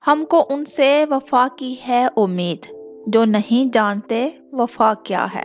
हमको उनसे वफा की है उम्मीद, जो नहीं जानते वफा क्या है।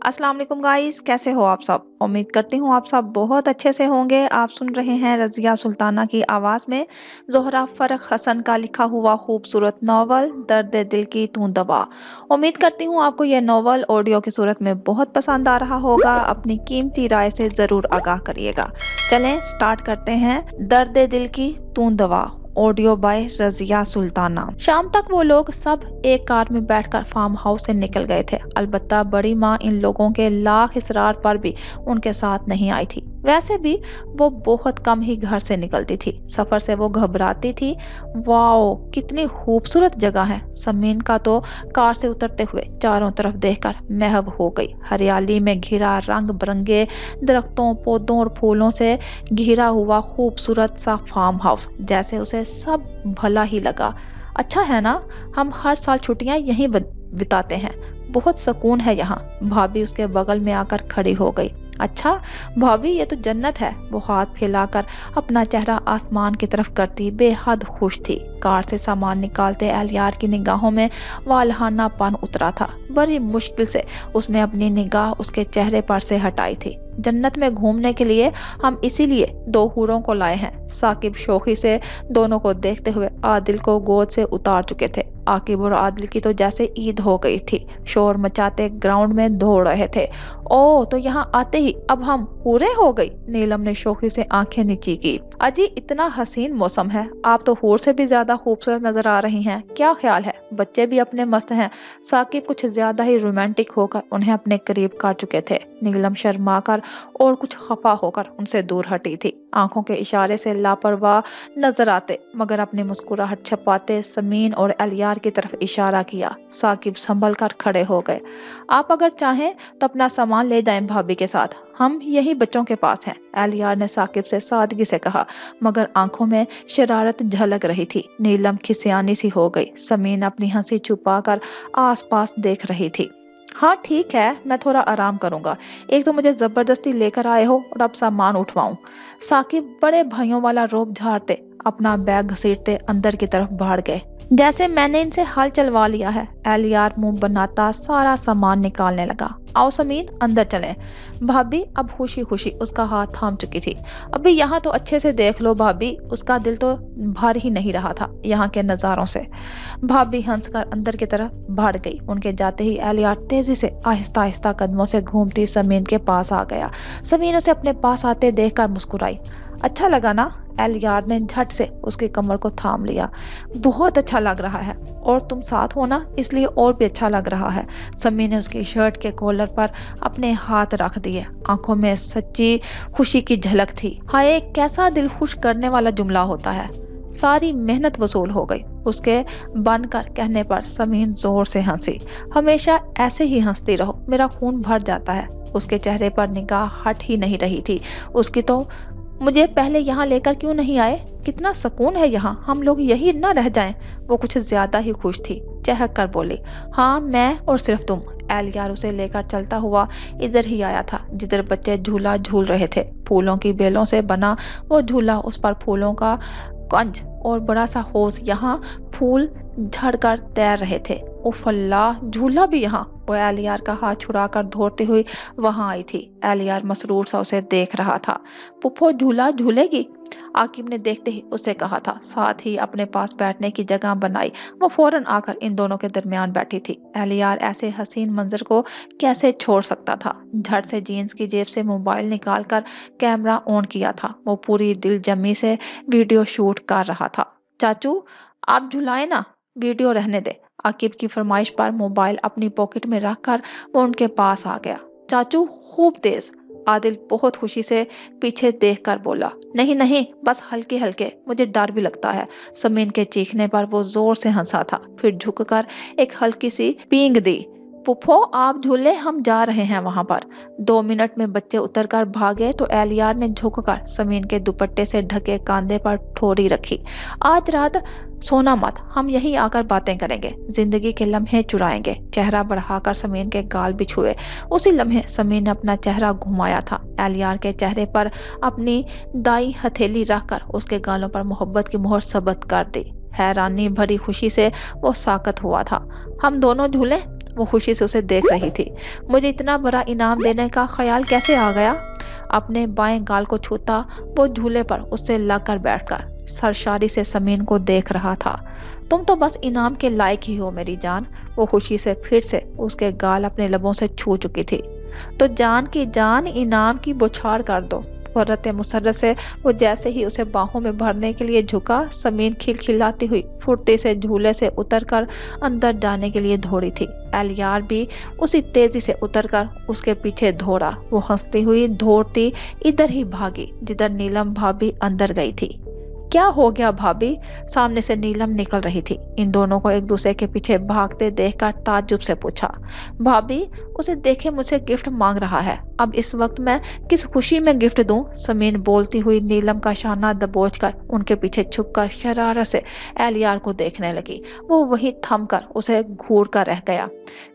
अस्सलाम वालेकुम गाइस, कैसे हो आप सब? उम्मीद करती हूँ आप सब बहुत अच्छे से होंगे। आप सुन रहे हैं रज़िया सुल्ताना की आवाज़ में ज़ोहरा फ़र्ख हसन का लिखा हुआ खूबसूरत नावल दर्द दिल की तू दवा। उम्मीद करती हूँ आपको ये नावल ऑडियो की सूरत में बहुत पसंद आ रहा होगा। अपनी कीमती राय से ज़रूर आगाह करिएगा। चलें स्टार्ट करते हैं। दर्द दिल की तू दवा, ऑडियो बाय रज़िया सुल्ताना। शाम तक वो लोग सब एक कार में बैठकर फार्म हाउस से निकल गए थे। अलबत्ता बड़ी माँ इन लोगों के लाख इसरार पर भी उनके साथ नहीं आई थी। वैसे भी वो बहुत कम ही घर से निकलती थी। सफर से वो घबराती थी। वाओ, कितनी खूबसूरत जगह है। समीन का तो कार से उतरते हुए चारों तरफ देखकर महव हो गई। हरियाली में घिरा, रंग बिरंगे दरख्तों, पौधों और फूलों से घिरा हुआ खूबसूरत सा फार्म हाउस, जैसे उसे सब भला ही लगा। अच्छा है ना, हम हर साल छुट्टियां यहीं बिताते हैं। बहुत सुकून है यहाँ। भाभी उसके बगल में आकर खड़ी हो गई। अच्छा भाभी, ये तो जन्नत है। वो हाथ फैलाकर अपना चेहरा आसमान की तरफ करती बेहद खुश थी। कार से सामान निकालते एलियार की निगाहों में वालहानापन उतरा था। बड़ी मुश्किल से उसने अपनी निगाह उसके चेहरे पर से हटाई थी। जन्नत में घूमने के लिए हम इसीलिए दो हूरों को लाए हैं। साकिब शौकी से दोनों को देखते हुए आदिल को गोद से उतार चुके थे। आकिब और आदिल की तो जैसे ईद हो गई थी। शोर मचाते ग्राउंड में दौड़ रहे थे। ओ, तो यहाँ आते ही अब हम पूरे हो गई। नीलम ने शौकी से आंखें नीची की। अजी, इतना हसीन मौसम है, आप तो हूर से भी ज्यादा खूबसूरत नजर आ रही हैं। क्या ख्याल है? बच्चे भी अपने मस्त हैं। साकिब कुछ ज्यादा ही रोमांटिक होकर उन्हें अपने करीब कर चुके थे। नीलम शर्मा कर और कुछ खफा होकर उनसे दूर हटी थी। आंखों के इशारे से लापरवाह नजर आते मगर अपनी मुस्कुराहट छपाते समीन और एलियार की तरफ इशारा किया। साकिब संभल कर खड़े हो गए। आप अगर चाहें तो अपना सामान ले जाएं भाभी के साथ, हम यही बच्चों के पास हैं। एलियार ने साकिब से सादगी से कहा, मगर आंखों में शरारत झलक रही थी। नीलम खिसियानी सी हो गई। समीन अपनी हंसी छुपाकर आसपास देख रही थी। हाँ ठीक है, मैं थोड़ा आराम करूंगा। एक तो मुझे जबरदस्ती लेकर आए हो और अब सामान उठवाऊं। साकिब बड़े भाइयों वाला रोब झाड़ते अपना बैग घसीटते अंदर की तरफ भाग गए, जैसे मैंने इनसे हाल चलवा लिया है। एलियार मुंह बनाता सारा सामान निकालने लगा। आओ समीन, अंदर चलें। भाभी अब खुशी खुशी उसका हाथ थाम चुकी थी। अभी यहाँ तो अच्छे से देख लो भाभी। उसका दिल तो भर ही नहीं रहा था यहाँ के नज़ारों से। भाभी हंसकर अंदर की तरफ भाग गई। उनके जाते ही एलियार तेजी से आहिस्ता आहिस्ता कदमों से घूमती समीन के पास आ गया। समीन उसे अपने पास आते देखकर मुस्कुराई। अच्छा लगा ना? एलियार ने झट से उसकी कमर को थाम लिया। बहुत अच्छा लग रहा है, और तुम साथ हो ना, इसलिए और भी अच्छा लग रहा है। समी ने उसकी शर्ट के कॉलर पर अपने हाथ रख दिए। आंखों में सच्ची खुशी की झलक थी। हाय, कैसा दिल खुश करने वाला जुमला होता है। सारी मेहनत वसूल हो गई। उसके बनकर कहने पर समीन जोर से हंसी। हमेशा ऐसे ही हंसती रहो, मेरा खून भर जाता है। उसके चेहरे पर निगाह हट ही नहीं रही थी उसकी। तो मुझे पहले यहाँ लेकर क्यों नहीं आए? कितना सुकून है यहाँ, हम लोग यही न रह जाएं। वो कुछ ज्यादा ही खुश थी। चहक कर बोली, हाँ मैं और सिर्फ तुम। एलियार उसे लेकर चलता हुआ इधर ही आया था जिधर बच्चे झूला झूल रहे थे। फूलों की बेलों से बना वो झूला, उस पर फूलों का कंज और बड़ा सा होस, यहाँ फूल झड़कर तैर रहे थे। उफ अल्लाह, झूला भी यहाँ। वो एलियार का हाथ छुड़ाकर दौड़ती हुई वहां आई थी। एलियार मसरूर सा उसे देख रहा था। पुप्पो झूला झूलेगी? आकिब ने देखते ही उसे कहा था, साथ ही अपने पास बैठने की जगह बनाई। वो फौरन आकर इन दोनों के दरमियान बैठी थी। एलियार ऐसे हसीन मंजर को कैसे छोड़ सकता था। झट से जीन्स की जेब से मोबाइल निकालकर कैमरा ऑन किया था। वो पूरी दिलजमी से वीडियो शूट कर रहा था। चाचू आप झुलाए ना, वीडियो रहने दे। आकिब की फरमाइश पर मोबाइल अपनी पॉकेट में रखकर वो उनके पास आ गया। चाचू खूब तेज। आदिल बहुत खुशी से पीछे देखकर बोला, नहीं नहीं, बस हल्के हल्के, मुझे डर भी लगता है। समीन के चीखने पर वो जोर से हंसा था, फिर झुककर एक हल्की सी पींग दी। पुप्पो आप झूले, हम जा रहे हैं वहां पर। 2 मिनट में बच्चे उतरकर भागे तो एलियार ने झुककर समीन के दुपट्टे से ढके कांधे पर ठोरी रखी। आज रात सोना मत, हम यहीं आकर बातें करेंगे, जिंदगी के लम्हे चुराएंगे। चेहरा बढ़ाकर समीन के गाल भी छुए। उसी लम्हे समीन ने अपना चेहरा घुमाया था। एलियार के चेहरे पर अपनी दाई हथेली रखकर उसके गालों पर मोहब्बत की मोहर सबत कर दी। हैरानी भरी खुशी से वो साकत हुआ था। हम दोनों झूले? वो खुशी से उसे देख रही थी। मुझे इतना बड़ा इनाम देने का ख्याल कैसे आ गया? अपने बाएं गाल को छूता वो झूले पर उससे लगकर बैठकर सरशारी से समीन को देख रहा था। तुम तो बस इनाम के लायक ही हो मेरी जान। वो खुशी से फिर से उसके गाल अपने लबों से छू चुकी थी। तो जान की जान, इनाम की बौछार कर दो। फुर्रत मुसर्रत से वो जैसे ही उसे बाहों में भरने के लिए झुका, समीन खिलखिलाती हुई फुर्ती से झूले से उतरकर अंदर जाने के लिए दौड़ी थी। एलियार भी उसी तेजी से उतरकर उसके पीछे दौड़ा। वो हंसती हुई दौड़ती इधर ही भागी जिधर नीलम भाभी अंदर गई थी। क्या हो गया भाभी? सामने से नीलम निकल रही थी। इन दोनों को एक दूसरे के पीछे भागते देखकर ताज्जुब से पूछा। भाभी, उसे देखे मुझसे गिफ्ट मांग रहा है। अब इस वक्त मैं किस खुशी में गिफ्ट दूं? समीन बोलती हुई नीलम का शाना दबोचकर उनके पीछे छुपकर शरारत से एलियार को देखने लगी। वो वहीं थम कर उसे घूर कर रह गया।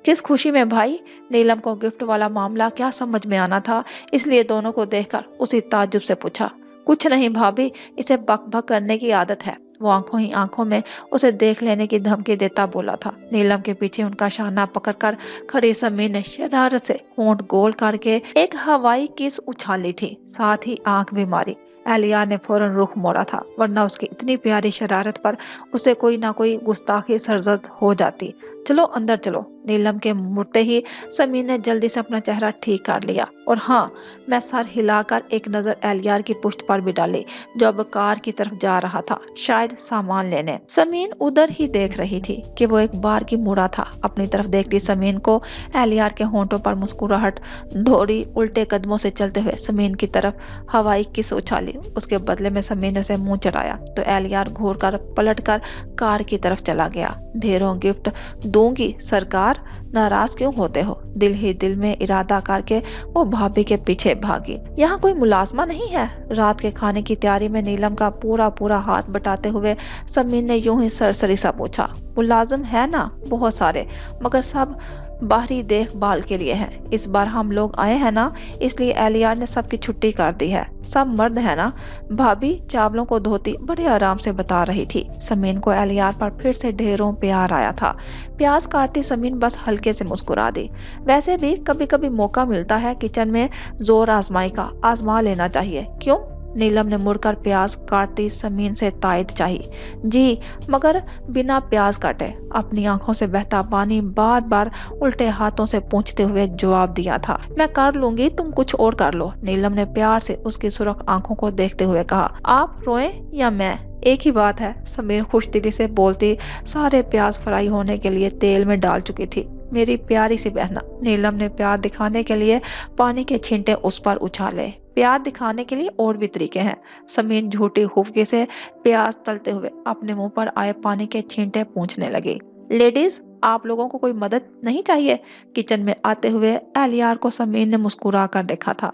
किस खुशी में भाई? नीलम को गिफ्ट वाला मामला क्या समझ में आना था, इसलिए दोनों को देखकर उसी ताज्जुब से पूछा। कुछ नहीं भाभी, इसे बक बक करने की आदत है। वो आंखों ही आंखों में उसे देख लेने की धमकी देता बोला था। नीलम के पीछे उनका शाना पकड़कर खड़ी समीर ने शरारत से होंठ गोल करके एक हवाई किस उछाली थी, साथ ही आंख भी मारी। एलियार ने फौरन रुख मोड़ा था, वरना उसकी इतनी प्यारी शरारत पर उसे कोई ना कोई गुस्ताखी सरजद हो जाती। चलो अंदर चलो। नीलम के मुड़ते ही समीर ने जल्दी से अपना चेहरा ठीक कर लिया और हाँ, मैं सर हिलाकर एक नजर एलियार की पुश्त पर भी डाली जो अब कार की तरफ जा रहा था, शायद सामान लेने। समीन उधर ही देख रही थी कि वो एक बार की मुड़ा था। अपनी तरफ देखती समीन को एलियार के होंठों पर मुस्कुराहट ढोड़ी उल्टे कदमों से चलते हुए समीन की तरफ हवाई किस उछाली। उसके बदले में समीन ने उसे मुंह चढ़ाया तो एलियार घूर कर पलट कर कार की तरफ चला गया। ढेरों गिफ्ट दूंगी सरकार, नाराज क्यों होते हो? दिल ही दिल में इरादा करके वो भाभी के पीछे भागी। यहाँ कोई मुलाजमा नहीं है? रात के खाने की तैयारी में नीलम का पूरा हाथ बटाते हुए समीर ने यूं ही सरसरी सा पूछा। मुलाजिम है ना, बहुत सारे, मगर सब बाहरी देखभाल के लिए हैं। इस बार हम लोग आए हैं ना, इसलिए एलियार ने सबकी छुट्टी कर दी है। सब मर्द है ना? भाभी चावलों को धोती बड़े आराम से बता रही थी। समीन को एलियार पर फिर से ढेरों प्यार आया था। प्याज काटती समीन बस हल्के से मुस्कुरा दी। वैसे भी कभी कभी मौका मिलता है किचन में जोर आजमाई का, आजमा लेना चाहिए। क्यों? नीलम ने मुड़कर प्याज काटती समीन से तायद चाहिए। जी, मगर बिना प्याज काटे। अपनी आंखों से बहता पानी बार बार उल्टे हाथों से पूंछते हुए जवाब दिया था। मैं कर लूंगी, तुम कुछ और कर लो। नीलम ने प्यार से उसकी सुरख आंखों को देखते हुए कहा। आप रोएं या मैं, एक ही बात है। समीर खुश दिली से बोलती सारे प्याज फ्राई होने के लिए तेल में डाल चुकी थी। मेरी प्यारी सी बहना। नीलम ने प्यार दिखाने के लिए पानी के छींटे उस पर उछाले। प्यार दिखाने के लिए और भी तरीके हैं। समीन झूठी खुफकी से प्याज तलते हुए अपने मुंह पर आए पानी के छींटे पूंछने लगी। लेडीज, आप लोगों को कोई मदद नहीं चाहिए? किचन में आते हुए एलियार को समीन ने मुस्कुरा कर देखा था।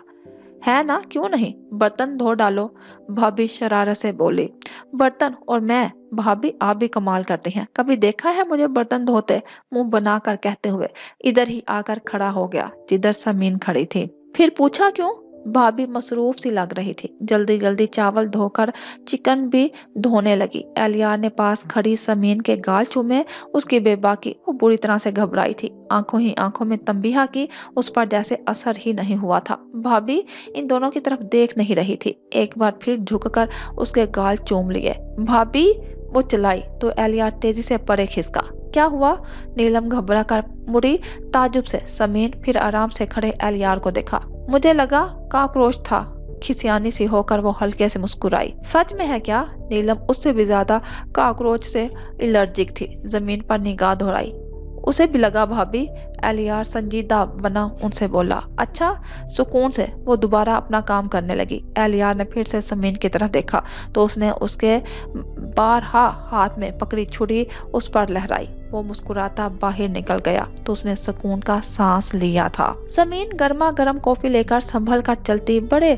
है ना, क्यों नहीं? बर्तन धो डालो, भाभी शरारत से बोली। बर्तन और मैं? भाभी आप भी कमाल करती हैं। कभी देखा है मुझे बर्तन धोते? मुंह बनाकर कहते हुए इधर ही आकर खड़ा हो गया जिधर समीन खड़ी थी। फिर पूछा क्यों? भाभी मसरूफ सी लग रही थी। जल्दी जल्दी चावल धोकर चिकन भी धोने लगी। एलियार ने पास खड़ी समीन के गाल चूमे। उसकी बेबाकी वो बुरी तरह से घबराई थी। आंखों ही आंखों में तंबीहा की, उस पर जैसे असर ही नहीं हुआ था। भाभी इन दोनों की तरफ देख नहीं रही थी। एक बार फिर झुककर उसके गाल चूम लिए। भाभी, वो चिल्लाई तो एलियार तेजी से परे खिसका। क्या हुआ? नीलम घबरा कर मुड़ी। ताजुब से समीन फिर आराम से खड़े एलियार को देखा। मुझे लगा कॉकरोच था। खिसियानी सी होकर वो हल्के से मुस्कुराई। सच में है क्या? नीलम उससे भी ज्यादा कॉकरोच से एलर्जिक थी। जमीन पर निगाह दौड़ाई। उसे भी लगा भाभी। एलियार संजीदा बना उनसे बोला। अच्छा, सुकून से वो दोबारा अपना काम करने लगी। एलियार ने फिर से समीन की तरफ देखा तो उसने उसके बारहा हाथ में पकड़ी छुरी उस पर लहराई। वो मुस्कुराता बाहर निकल गया तो उसने सुकून का सांस लिया था। समीन गर्मा गर्म कॉफी लेकर संभल कर चलती बड़े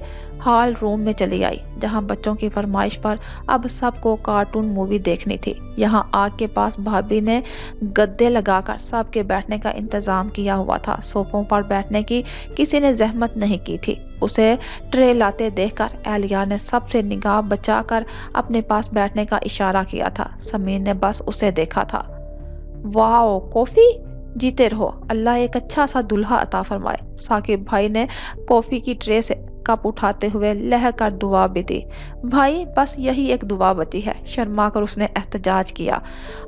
हॉल रूम में चली आई जहां बच्चों की फरमाइश पर अब सबको कार्टून मूवी देखनी थी। यहां आग के पास भाभी ने गद्दे लगाकर सबके बैठने का इंतजाम किया हुआ था। सोफों पर बैठने की किसी ने जहमत नहीं की थी। उसे ट्रे लाते देखकर एहलियार ने सबसे निगाह बचाकर अपने पास बैठने का इशारा किया था। समीन ने बस उसे देखा था। Wow, coffee! जीते रहो, अल्लाह एक अच्छा सा दुल्हा अता फरमाए। साकिब भाई ने कॉफी की ट्रे से कप उठाते हुए लह कर दुआ भी दी। भाई, बस यही एक दुआ बची है, शर्मा कर उसने एहतजाज किया।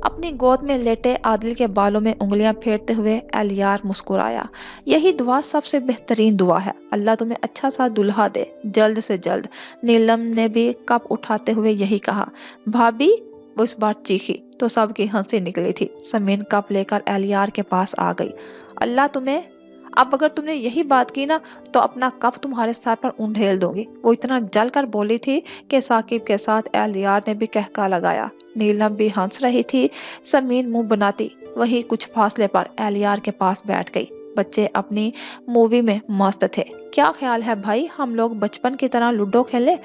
अपनी गोद में लेटे आदिल के बालों में उंगलियां फेरते हुए एहलियार मुस्कुराया। यही दुआ सबसे बेहतरीन दुआ है, अल्लाह तुम्हें अच्छा सा दुल्हा दे, जल्द से जल्द। नीलम ने भी कप उठाते हुए यही कहा। भाभी, वो इस बार चीखी तो सबकी हंसी निकली थी। समीन कप लेकर एहलियार के पास आ गई। अल्लाह तुम्हें, अब अगर तुमने यही बात की ना तो अपना कप तुम्हारे सर पर उंडेल दूंगी। वो इतना जल कर बोली थी कि साकिब के साथ एहलियार ने भी कहका लगाया। नीलम भी हंस रही थी। समीन मुंह बनाती वही कुछ फासले पर एहलियार के पास बैठ गई। बच्चे अपनी मूवी में मस्त थे। क्या ख्याल है भाई, हम लोग बचपन की तरह लूडो खेले?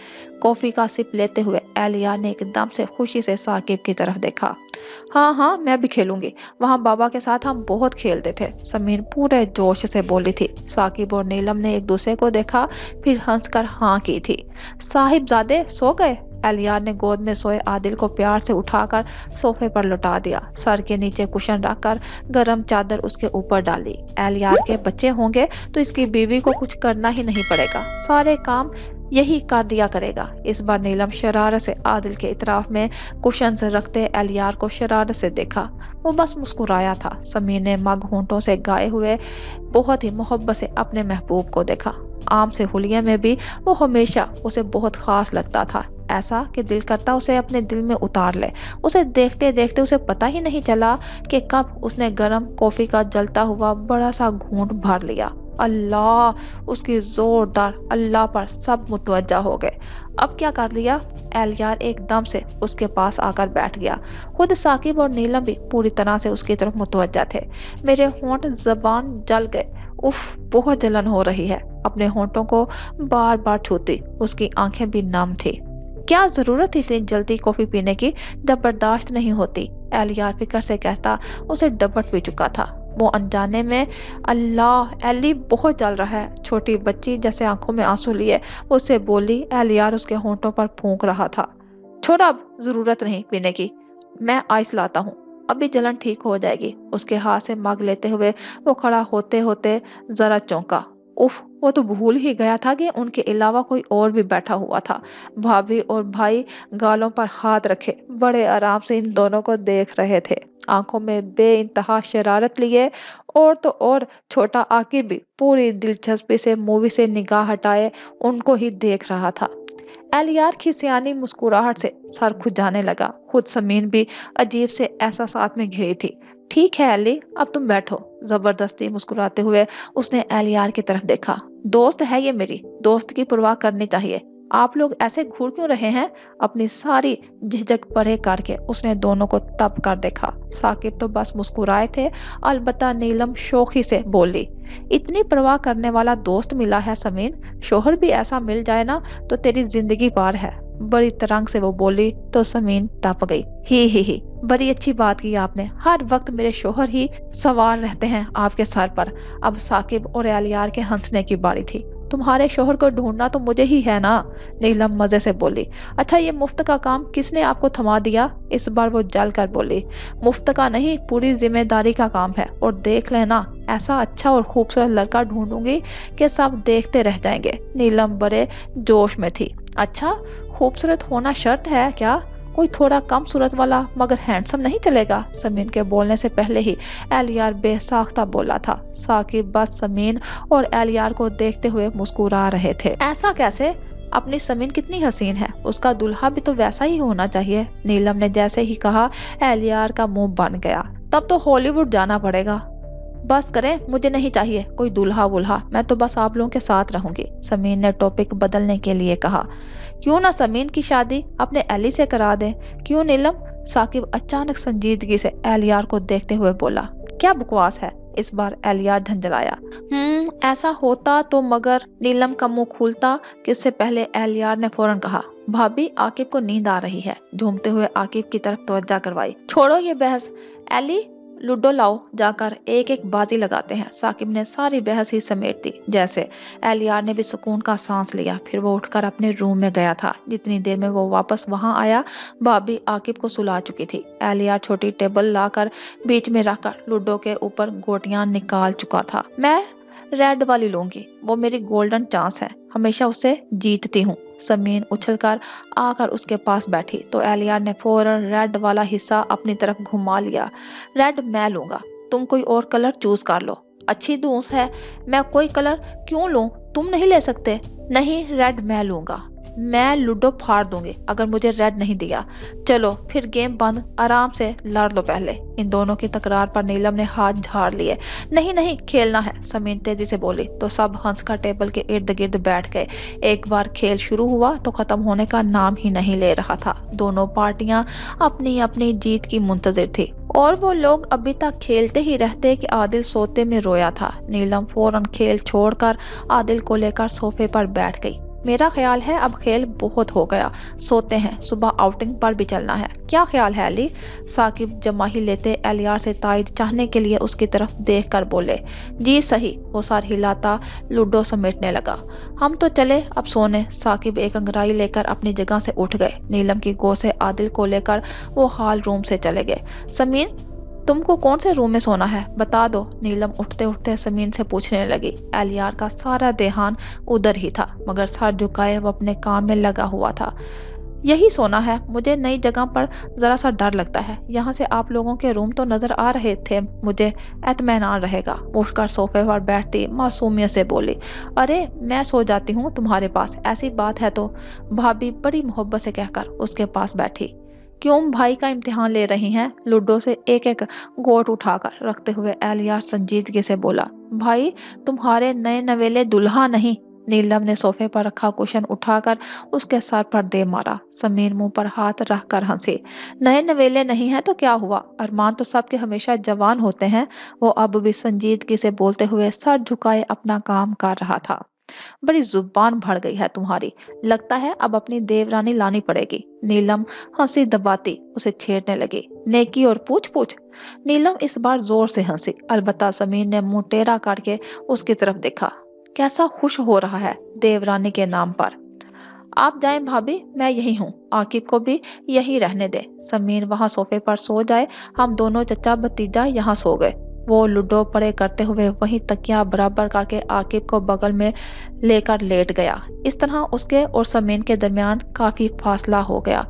कॉफी का सिप लेते हुए एहलियार ने एकदम से खुशी से साकिब की तरफ देखा। हाँ हाँ, मैं भी खेलूंगी, वहाँ बाबा के साथ हम बहुत खेलते थे, समीन पूरे जोश से बोली थी। साकिब और नीलम ने एक दूसरे को देखा, फिर हंसकर हाँ की थी। साहिबजादे सो गए? एहलियार ने गोद में सोए आदिल को प्यार से उठाकर सोफे पर लौटा दिया। सर के नीचे कुशन रखकर गरम चादर उसके ऊपर डाली। एहलियार के बच्चे होंगे तो इसकी बीवी को कुछ करना ही नहीं पड़ेगा, सारे काम यही कर दिया करेगा। इस बार नीलम शरारत से आदिल के इतराफ में कुशन से रखते एहलियार को शरारत से देखा। वो बस मुस्कुराया था। समीर ने मग होंठों से गाए हुए बहुत ही मोहब्बत से अपने महबूब को देखा। आम से हुलिया में भी वो हमेशा उसे बहुत खास लगता था, ऐसा कि दिल करता उसे अपने दिल में उतार ले। उसे देखते देखते उसे पता ही नहीं चला कि कब उसने गर्म कॉफी का जलता हुआ बड़ा सा घूंट भर लिया। अल्लाह, उसकी जोरदार अल्लाह पर सब मुतवज्जा हो गए। अब क्या कर लिया? एहलियार एकदम से उसके पास आकर बैठ गया। खुद साकिब और नीलम भी पूरी तरह से उसकी तरफ मुतवज्जा थे। मेरे होंठ जबान जल गए, उफ, बहुत जलन हो रही है। अपने होंठों को बार बार छूती उसकी आंखें भी नम थी। क्या जरूरत थी इतनी जल्दी कॉफी पीने की, जब बर्दाश्त नहीं होती? एहलियार फिक्र से कहता उसे डबट पी चुका था। वो अनजाने में, अल्लाह एली बहुत जल रहा है, छोटी बच्ची जैसे आंखों में आंसू लिए उससे बोली। एहलियार उसके होंठों पर फूंक रहा था। छोड़, अब जरूरत नहीं पीने की, मैं आइस लाता हूँ, अभी जलन ठीक हो जाएगी। उसके हाथ से मग लेते हुए वो खड़ा होते होते जरा चौंका। उफ, वो तो भूल ही गया था कि उनके अलावा कोई और भी बैठा हुआ था। भाभी और भाई गालों पर हाथ रखे बड़े आराम से इन दोनों को देख रहे थे, आंखों में बेइंतहा शरारत लिए। और तो और छोटा आकिब भी पूरी दिलचस्पी से मूवी से निगाह हटाए उनको ही देख रहा था। एहलियार की सियानी मुस्कुराहट से सर खुजाने लगा। खुद समीन भी अजीब से एहसासात में घिरी थी। ठीक है एली, अब तुम बैठो, जबरदस्ती मुस्कुराते हुए उसने एहलियार की तरफ देखा। दोस्त है ये मेरी, दोस्त की परवाह करनी चाहिए। आप लोग ऐसे घूर क्यों रहे हैं? अपनी सारी झिझक परे करके उसने दोनों को तब कर देखा। साकिब तो बस मुस्कुराए थे, अलबत्ता नीलम शौखी से बोली, इतनी परवाह करने वाला दोस्त मिला है समीन, शोहर भी ऐसा मिल जाए ना तो तेरी जिंदगी पार है। बड़ी तरंग से वो बोली तो समीन तप गई। ही, बड़ी अच्छी बात की आपने, हर वक्त मेरे शोहर ही सवार रहते हैं आपके सर पर। अब साकिब और एहलियार के हंसने की बारी थी। तुम्हारे शोहर को ढूंढना तो मुझे ही है ना, नीलम मजे से बोली। अच्छा, ये मुफ्त का काम किसने आपको थमा दिया? इस बार वो जल कर बोली। मुफ्त का नहीं, पूरी जिम्मेदारी का काम है, और देख लेना ऐसा अच्छा और खूबसूरत लड़का ढूंढूंगी कि सब देखते रह जाएंगे। नीलम बड़े जोश में थी। अच्छा, खूबसूरत होना शर्त है क्या? कोई थोड़ा कम सूरत वाला मगर हैंडसम नहीं चलेगा? समीन के बोलने से पहले ही एहलियार बेसाख्ता बोला था। साकिब बस समीन और एहलियार को देखते हुए मुस्कुरा रहे थे। ऐसा कैसे? अपनी समीन कितनी हसीन है, उसका दुल्हा भी तो वैसा ही होना चाहिए। नीलम ने जैसे ही कहा एहलियार का मुंह बन गया। तब तो हॉलीवुड जाना पड़ेगा। बस करें, मुझे नहीं चाहिए कोई दूल्हा वुल्हा, मैं तो बस आप लोगों के साथ रहूंगी। समीन ने टॉपिक बदलने के लिए कहा। क्यों ना समीन की शादी अपने एली से करा दें? क्यों नीलम? साकिब अचानक संजीदगी से एहलियार को देखते हुए बोला। क्या बकवास है? इस बार एहलियार झंझलाया। ऐसा होता तो मगर। नीलम का मुंह खुलता कि इससे पहले एहलियार ने फौरन कहा, भाभी आकिब को नींद आ रही है। झूमते हुए आकिब की तरफ तवज्जो करवाई। छोड़ो ये बहस, एली लूडो लाओ, जाकर एक एक बाजी लगाते हैं। साकिब ने सारी बहस ही समेट दी। जैसे एलियार ने भी सुकून का सांस लिया। फिर वो उठकर अपने रूम में गया था। जितनी देर में वो वापस वहां आया, भाभी आकिब को सुला चुकी थी। एलियार छोटी टेबल लाकर बीच में रखकर लूडो के ऊपर गोटियां निकाल चुका था। मैं रेड वाली लूंगी, वो मेरी गोल्डन चांस है, हमेशा उससे जीतती हूँ। समीन उछलकर आकर उसके पास बैठी तो एलियार ने फौरन रेड वाला हिस्सा अपनी तरफ घुमा लिया। रेड मैं लूंगा, तुम कोई और कलर चूज कर लो। अच्छी दूस है, मैं कोई कलर क्यों लूं, तुम नहीं ले सकते। नहीं, रेड मैं लूंगा, मैं लूडो फाड़ दूंगी अगर मुझे रेड नहीं दिया। चलो फिर गेम बंद, आराम से लड़ लो पहले। इन दोनों की तकरार पर नीलम ने हाथ झाड़ लिए। नहीं नहीं, खेलना है, समीन तेजी से बोली तो सब हंसकर टेबल के इर्द गिर्द बैठ गए। एक बार खेल शुरू हुआ तो खत्म होने का नाम ही नहीं ले रहा था। दोनों पार्टियां अपनी अपनी जीत की मुंतजिर थी और वो लोग अभी तक खेलते ही रहते कि आदिल सोते में रोया था। नीलम फौरन खेल छोड़कर आदिल को लेकर सोफे पर बैठ गई। मेरा ख्याल है अब खेल बहुत हो गया, सोते हैं, सुबह आउटिंग पर भी चलना है। क्या ख्याल है अली? साकिब जमाही लेते एलियार से तायद चाहने के लिए उसकी तरफ देख कर बोले। जी सही, वो सर हिलाता लूडो समेटने लगा। हम तो चले अब सोने। साकिब एक अंगड़ाई लेकर अपनी जगह से उठ गए। नीलम की गोद से आदिल को लेकर वो हॉल रूम से चले गए। समीन, तुमको कौन से रूम में सोना है, बता दो। नीलम उठते उठते समीन से पूछने लगी। एलियार का सारा ध्यान उधर ही था, मगर सर झुकाए वो अपने काम में लगा हुआ था। यही सोना है, मुझे नई जगह पर जरा सा डर लगता है। यहाँ से आप लोगों के रूम तो नजर आ रहे थे, मुझे एतमानान रहेगा। उठकर सोफे पर बैठती मासूमियत से बोली। अरे मैं सो जाती हूँ तुम्हारे पास, ऐसी बात है तो। भाभी बड़ी मोहब्बत से कहकर उसके पास बैठी। क्यों भाई का इम्तिहान ले रही हैं? लूडो से एक एक गोट उठाकर रखते हुए एलियार संजीदगी से बोला। भाई तुम्हारे नए नवेले दुल्हा नहीं। नीलम ने सोफे पर रखा कुशन उठाकर उसके सर पर दे मारा। समीर मुंह पर हाथ रखकर हंसी। नए नवेले नहीं है तो क्या हुआ, अरमान तो सबके हमेशा जवान होते हैं। वो अब भी संजीदगी से बोलते हुए सर झुकाए अपना काम कर रहा था। बड़ी जुबान भर गई है तुम्हारी, लगता है अब अपनी देवरानी लानी पड़ेगी। नीलम हंसी दबाती उसे छेड़ने लगी। नेकी और पूछ पूछ। नीलम इस बार जोर से हंसी। अलबत्ता समीर ने मुंह टेढ़ा करके उसकी तरफ देखा। कैसा खुश हो रहा है देवरानी के नाम पर। आप जाएं भाभी, मैं यही हूँ, आकिब को भी यही रहने दे। समीर वहां सोफे पर सो जाए, हम दोनों चचा भतीजा यहाँ सो गए। वो लूडो पड़े करते हुए वहीं तकिया बराबर करके आकिब को बगल में लेकर लेट गया। इस तरह उसके और समीन के दरमियान काफी फासला हो गया।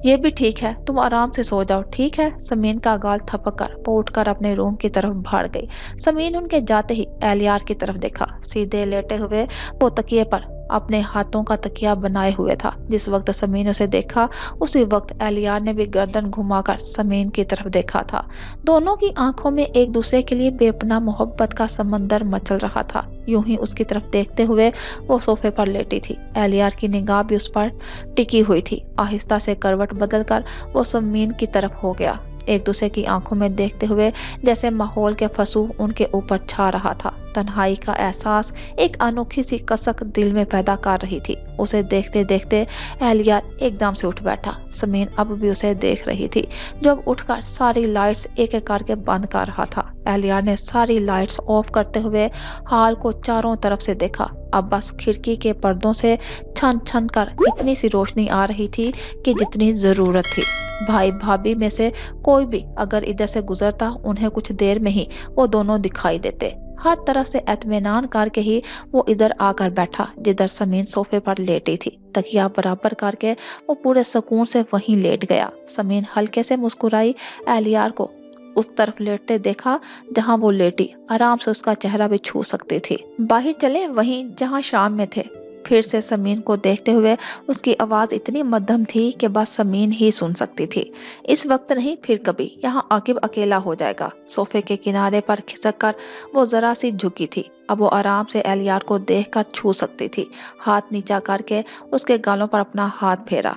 ये भी ठीक है, तुम आराम से सो जाओ, ठीक है। समीन का गाल थपक कर वो उठकर अपने रूम की तरफ भाग गई। समीन उनके जाते ही एलियार की तरफ देखा। सीधे लेटे हुए वो तकिए पर अपने हाथों का तकिया बनाए हुए था। जिस वक्त समीन उसे देखा उसी वक्त एलियार ने भी गर्दन घुमाकर समीन की तरफ देखा था। दोनों की आंखों में एक दूसरे के लिए बेपनाह मोहब्बत का समंदर मचल रहा था। यूं ही उसकी तरफ देखते हुए वो सोफे पर लेटी थी। एलियार की निगाह भी उस पर टिकी हुई थी। आहिस्ता से करवट बदलकर वो समीन की तरफ हो गया। एक दूसरे की आंखों में देखते हुए जैसे माहौल के फसूह उनके ऊपर छा रहा था। तन्हाई का एहसास एक अनोखी सी कसक दिल में पैदा कर रही थी। उसे देखते देखते एलियार एकदम से उठ बैठा। समीन अब भी उसे देख रही थी, जो अब उठकर सारी लाइट्स एक एक करके बंद कर रहा था। एलियार ने सारी लाइट्स ऑफ करते हुए हॉल को चारों तरफ से देखा। अब बस खिड़की के पर्दों से छन छन कर इतनी सी रोशनी आ रही थी कि जितनी जरूरत थी। भाई भाभी में से कोई भी अगर इधर से गुजरता, उन्हें कुछ देर में ही वो दोनों दिखाई देते। हर तरफ से एतमानान करके ही वो इधर आकर बैठा जिधर समीन सोफे पर लेटी थी। तकिया बराबर करके वो पूरे सुकून से वहीं लेट गया। समीन हल्के से मुस्कुराई। एलियार को उस तरफ लेटते देखा जहां वो लेटी आराम से उसका चेहरा भी छू सकती थी। बाहर चले वहीं जहां शाम में थे। फिर से समीन को देखते हुए उसकी आवाज इतनी मध्यम थी कि बस समीन ही सुन सकती थी। इस वक्त नहीं, फिर कभी यहाँ आकिब अकेला हो जाएगा। सोफे के किनारे पर खिसक कर वो जरा सी झुकी थी। अब वो आराम से एलियार को देखकर छू सकती थी। हाथ नीचा करके उसके गालों पर अपना हाथ फेरा।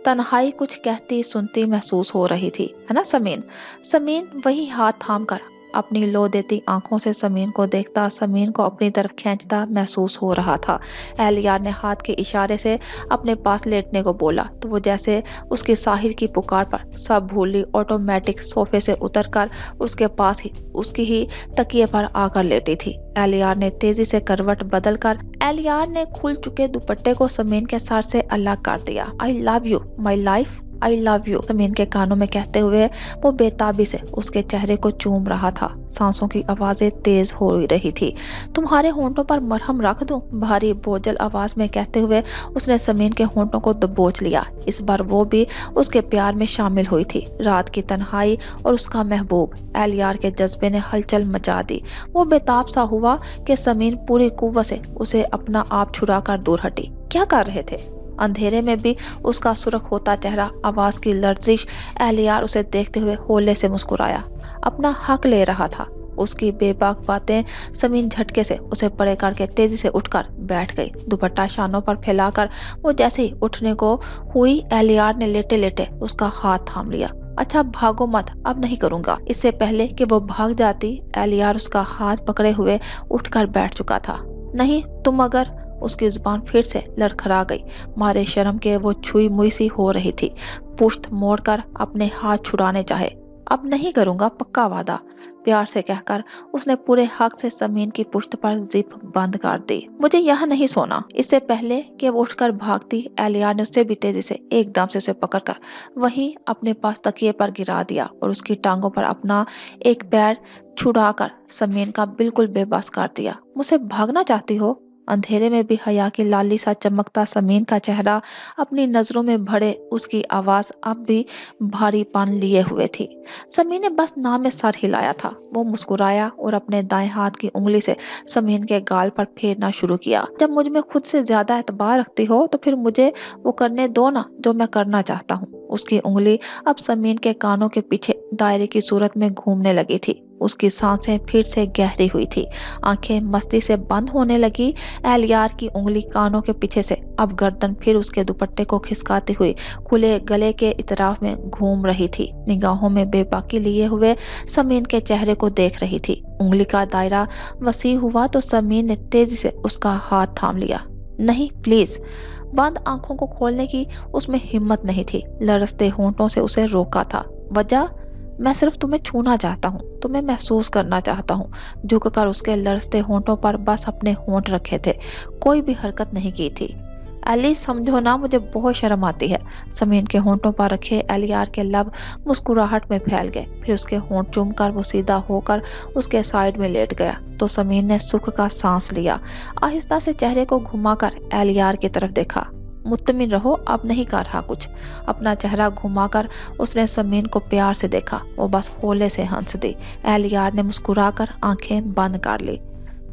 तन्हाई कुछ कहती सुनती महसूस हो रही थी, है ना समीन? समीन वही हाथ थाम कर अपनी लो देती आंखों से समीन को देखता, समीन को अपनी तरफ खींचता महसूस हो रहा था। एहलियार ने हाथ के इशारे से अपने पास लेटने को बोला तो वो जैसे उसकी साहिर की पुकार पर सब भूली ऑटोमेटिक सोफे से उतरकर उसके पास ही उसकी ही तकिए पर आकर लेटी थी। एहलियार ने तेजी से करवट बदलकर एहलियार ने खुल चुके दुपट्टे को समीन के सर से अलग कर दिया। I love you my life, I love you Sameen के कानों में कहते हुए वो बेताबी से उसके चेहरे को चूम रहा था। सांसों की आवाजें तेज हो रही थी। तुम्हारे होंठों पर मरहम रख दूं, भारी बोझल आवाज में कहते हुए उसने समीन के होंठों को दबोच लिया। इस बार वो भी उसके प्यार में शामिल हुई थी। रात की तन्हाई और उसका महबूब एहलियार के जज्बे ने हलचल मचा दी। वो बेताब सा हुआ कि समीन पूरी कुव्वत से उसे अपना आप छुड़ाकर दूर हटी। क्या कर रहे थे? अंधेरे में भी उसका सुर्ख होता चेहरा, आवाज की लर्जिश। एहलियार उसे देखते हुए होले से मुस्कुराया। अपना हक ले रहा था। उसकी बेबाक बातें समीन झटके से उसे परे करके तेजी से उठकर बैठ गई। दुपट्टा शानों पर फैलाकर वो जैसे ही उठने को हुई, एहलियार ने लेटे लेटे उसका हाथ थाम लिया। अच्छा भागो मत, अब नहीं करूंगा। इससे पहले कि वो भाग जाती, एहलियार उसका हाथ पकड़े हुए उठकर बैठ चुका था। नहीं, तुम अगर उसकी जुबान फिर से लड़खड़ा गई। मारे शर्म के वो छुई मुई सी हो रही थी। पुश्त मोड़कर अपने हाथ छुड़ाने चाहे। अब नहीं करूंगा, पक्का वादा, प्यार से कहकर उसने पूरे हक से समीन की पुश्त पर जिप बंद कर दी। मुझे यहाँ नहीं सोना। इससे पहले कि वो उठकर भागती, एहलियार ने उसे भी तेजी से एकदम से उसे पकड़कर वहीं अपने पास तकिए पर गिरा दिया और उसकी टांगों पर अपना एक पैर छुड़ाकर समीन का बिल्कुल बेबस कर दिया। मुझसे भागना चाहती हो? अंधेरे में भी हया की लाली सा चमकता समीन का चेहरा अपनी नजरों में भरे, उसकी आवाज अब भी भारीपन लिए हुए थी। समीन ने बस नाम में सर हिलाया था। वो मुस्कुराया और अपने दाएं हाथ की उंगली से समीन के गाल पर फेरना शुरू किया। जब मुझ में खुद से ज्यादा एतबार रखती हो तो फिर मुझे वो करने दो ना जो मैं करना चाहता हूँ। उसकी उंगली अब समीन के कानों के पीछे दायरे की सूरत में घूमने लगी थी। उसकी सांसें फिर से गहरी हुई थी। आंखें मस्ती से बंद होने लगी। एहलियार की उंगली कानों के पीछे से अब गर्दन फिर उसके दुपट्टे को खिसकाती हुई खुले गले के इतराफ में घूम रही थी। निगाहों में बेबाकी लिए हुए समीन के चेहरे को देख रही थी। उंगली का दायरा वसी हुआ तो समीन ने तेजी से उसका हाथ थाम लिया। नहीं प्लीज। बंद आंखों को खोलने की उसमें हिम्मत नहीं थी। लरसते होंठों से उसे रोका था। वजह? मैं सिर्फ तुम्हें छूना चाहता हूँ, तुम्हें महसूस करना चाहता हूँ। झुककर उसके लरसते होंठों पर बस अपने होंठ रखे थे, कोई भी हरकत नहीं की थी। एली समझो ना, मुझे बहुत शर्म आती है। समीन के होंठों पर रखे एहलियार के लब मुस्कुराहट में फैल गए। फिर उसके होंठ चूमकर वो सीधा होकर उसके साइड में लेट गया तो समीन ने सुख का सांस लिया। आहिस्ता से चेहरे को घुमाकर एहलियार की तरफ देखा। मुत्तमिन रहो, अब नहीं कर रहा कुछ। अपना चेहरा घुमाकर उसने समीन को प्यार से देखा। वो बस होले से हंस दी। एहलियार ने मुस्कुराकर आंखें बंद कर ली।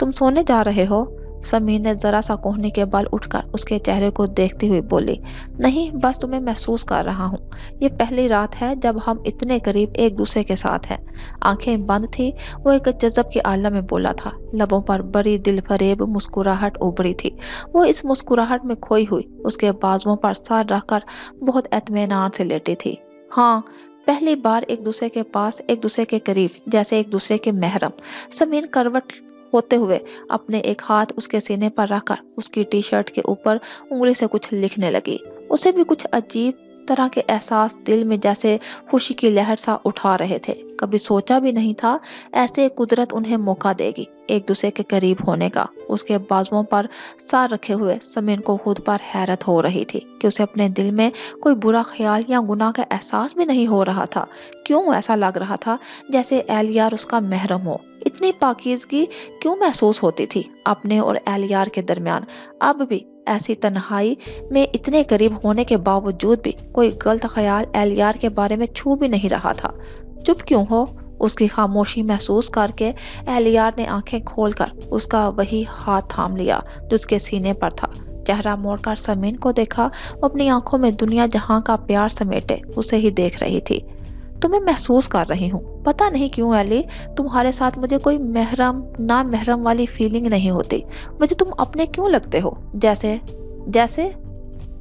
तुम सोने जा रहे हो? समीन ने जरा सा कोहनी के बल उठकर उसके चेहरे को देखती हुई बोली। नहीं, बस तुम्हें महसूस कर रहा हूँ। ये पहली रात है जब हम इतने करीब एक दूसरे के साथ हैं। आंखें बंद थी। वो एक जज़ब के आलम में बोला था। लबों पर बड़ी दिलफरेब मुस्कुराहट उभरी थी। वो इस मुस्कुराहट में खोई हुई उसके बाजुओं पर सर रखकर बहुत एतमानान से लेटी थी। हाँ, पहली बार एक दूसरे के पास, एक दूसरे के करीब, जैसे एक दूसरे के महरम। समीन करवट होते हुए अपने एक हाथ उसके सीने पर रखकर उसकी टी शर्ट के ऊपर उंगली से कुछ लिखने लगी। उसे भी कुछ अजीब तरह के एहसास दिल में जैसे खुशी की लहर सा उठा रहे थे। कभी सोचा भी नहीं था ऐसे कुदरत उन्हें मौका देगी एक दूसरे के करीब होने का। उसके बाजुओं पर सर रखे हुए समीन को खुद पर हैरत हो रही थी कि उसे अपने दिल में कोई बुरा ख्याल या गुनाह का एहसास भी नहीं हो रहा था। क्यों ऐसा लग रहा था जैसे एहलियार उसका महरम हो? इतनी पाकीज़गी क्यों महसूस होती थी अपने और एहलियार के दरमियान? अब भी ऐसी तन्हाई में इतने करीब होने के बावजूद भी कोई गलत ख्याल एहलियार के बारे में छू भी नहीं रहा था। चुप क्यों हो? उसकी खामोशी महसूस करके एहलियार ने आंखें खोलकर उसका वही हाथ थाम लिया जो उसके सीने पर था। चेहरा मोड़कर समीन को देखा। वो अपनी आंखों में दुनिया जहां का प्यार समेटे उसे ही देख रही थी। तुम्हें महसूस कर रही हूँ, पता नहीं क्यों एली, तुम्हारे साथ मुझे कोई महरम ना महरम वाली फीलिंग नहीं होती। मुझे तुम अपने क्यों लगते हो? जैसे जैसे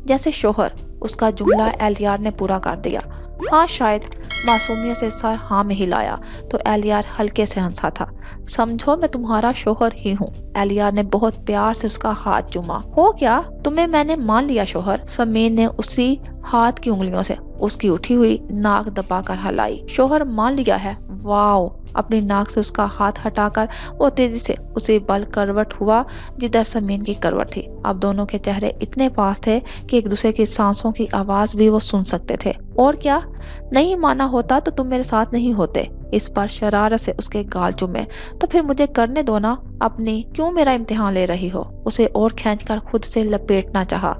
जैसे शोहर। उसका जुमला एहलियार ने पूरा कर दिया। हाँ शायद। मासूमियत से सर हाँ में हिलाया तो एलियार हल्के से हंसा था। समझो मैं तुम्हारा शोहर ही हूँ। एलियार ने बहुत प्यार से उसका हाथ चूमा। हो क्या, तुम्हें मैंने मान लिया शोहर? समीर ने उसी हाथ की उंगलियों से उसकी उठी हुई नाक दबाकर हिलाई। शोहर मान लिया है? वाओ। अपनी नाक से उसका हाथ हटाकर वो तेजी से उसी बल करवट हुआ जिधर समीर की करवट थी। अब दोनों के चेहरे इतने पास थे कि एक दूसरे की सांसों की आवाज भी वो सुन सकते थे। और क्या? नहीं माना होता तो तुम मेरे साथ नहीं होते। इस पर शरारत से उसके गाल चूमे। तो फिर मुझे करने दो ना। अपनी क्यों मेरा इम्तिहान ले रही हो? उसे और खींचकर खुद से लपेटना चाहा।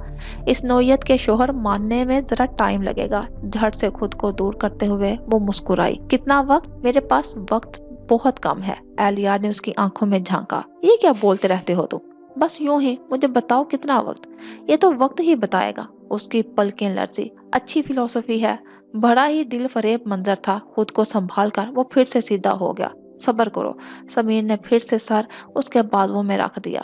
इस नौयत के शोहर मानने में जरा टाइम लगेगा। झट से खुद को दूर करते हुए वो मुस्कुराई। कितना वक्त? मेरे पास वक्त बहुत कम है। एलियार ने उसकी आंखों में झांका। ये क्या बोलते रहते हो तुम? बस यूं ही। मुझे बताओ कितना वक्त? ये तो वक्त ही बताएगा। उसकी पलकें लरजी। अच्छी फिलॉसफी है। बड़ा ही दिल फरेब मंजर था। खुद को संभाल कर वो फिर से सीधा हो गया। सब्र करो। समीर ने फिर से सर उसके बाजुओं में रख दिया।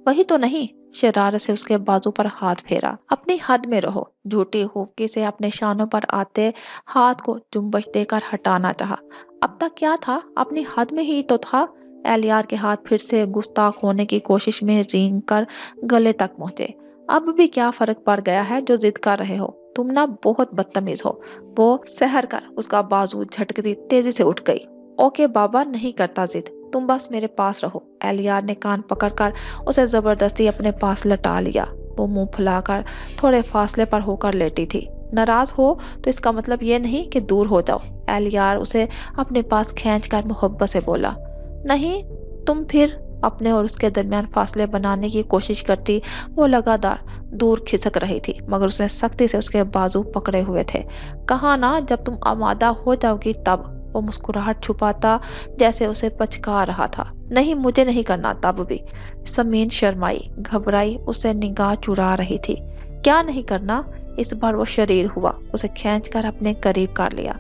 वही तो नहीं। शरारत से उसके बाजू पर हाथ फेरा। अपनी हद में रहो। झूठी खूबकी से अपने शानों पर आते हाथ को जुम्बश देकर हटाना चाहा। अब तक क्या था? अपनी हद में ही तो था। एलियार के हाथ फिर से गुस्ताख होने की कोशिश में रेंग कर गले तक पहुंचे। अब भी क्या फर्क पड़ गया है जो जिद कर रहे हो? तुम ना बहुत बदतमीज हो। वो सहर कर उसका बाजू झटकती तेजी से उठ गई। ओके बाबा, नहीं करता जिद। तुम बस मेरे पास रहो। एलियार ने कान पकड़कर उसे जबरदस्ती अपने पास लटा लिया। वो मुंह फुलाकर थोड़े फासले पर होकर लेटी थी। नाराज हो तो इसका मतलब ये नहीं कि दूर हो जाओ। एलियार उसे अपने पास खींचकर मोहब्बत से बोला। नहीं। तुम फिर? अपने और उसके दरमियान फासले बनाने की कोशिश करती वो लगातार दूर खिसक रही थी, मगर उसने सख्ती से उसके बाजू पकड़े हुए थे। कहा ना जब तुम आमादा हो जाओगी तब। वो मुस्कुराहट छुपाता जैसे उसे पचका रहा था। नहीं, मुझे नहीं करना तब भी। समीन शर्माई, घबराई, उसे निगाह चुरा रही थी। क्या नहीं करना? इस बार वो शरीर हुआ, उसे खींचकर अपने करीब कर लिया।